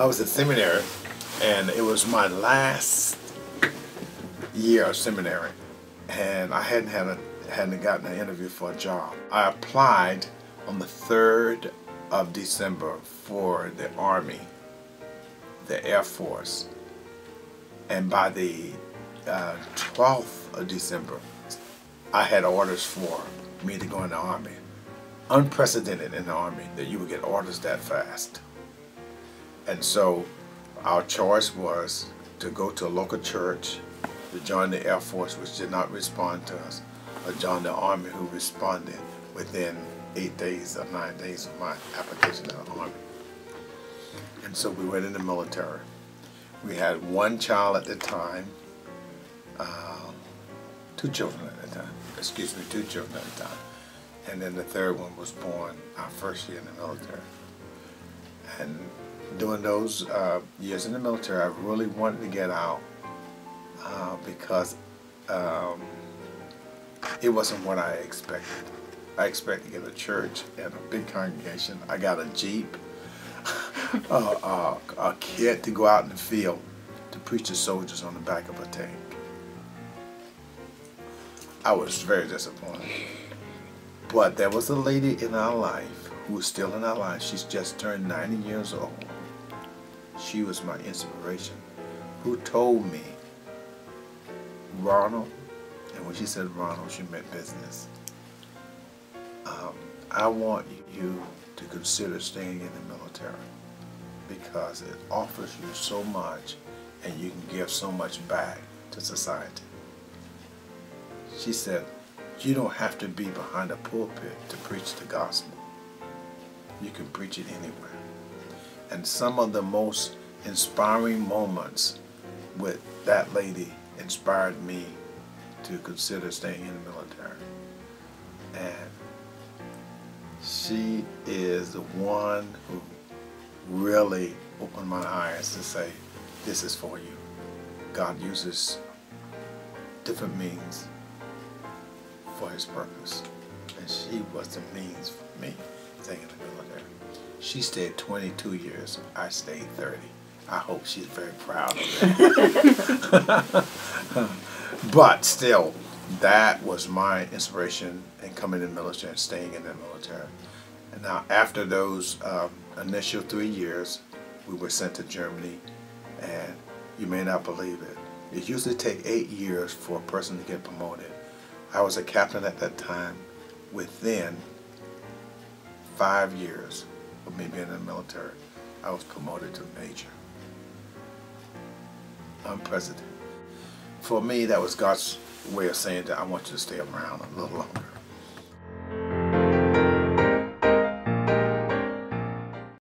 I was at seminary, and it was my last year of seminary, and I hadn't gotten an interview for a job. I applied on the 3rd of December for the Army, the Air Force, and by the 12th of December, I had orders for me to go in the Army. Unprecedented in the Army that you would get orders that fast. And so our choice was to go to a local church, to join the Air Force, which did not respond to us, or join the Army, who responded within 8 days or 9 days of my application to the Army. And so we went in the military. We had one child at the time, two children at the time. And then the third one was born our first year in the military. And during those years in the military, I really wanted to get out because it wasn't what I expected. I expected to get a church and a big congregation. I got a Jeep, a kit to go out in the field to preach to soldiers on the back of a tank. I was very disappointed. But there was a lady in our life who was still in our life. She's just turned 90 years old. She was my inspiration, who told me, Ronald, and when she said Ronald, she meant business. I want you to consider staying in the military because it offers you so much and you can give so much back to society. She said, you don't have to be behind a pulpit to preach the gospel. You can preach it anywhere. And some of the most inspiring moments with that lady inspired me to consider staying in the military. And she is the one who really opened my eyes to say, this is for you. God uses different means for His purpose. And she was the means for me staying in the military. She stayed 22 years. I stayed 30. I hope she's very proud of it. But still, that was my inspiration in coming in the military and staying in the military. And now, after those initial 3 years, we were sent to Germany, and you may not believe it. It usually takes 8 years for a person to get promoted. I was a captain at that time. Within 5 years of me being in the military, I was promoted to major. Unprecedented. For me, that was God's way of saying that I want you to stay around a little longer.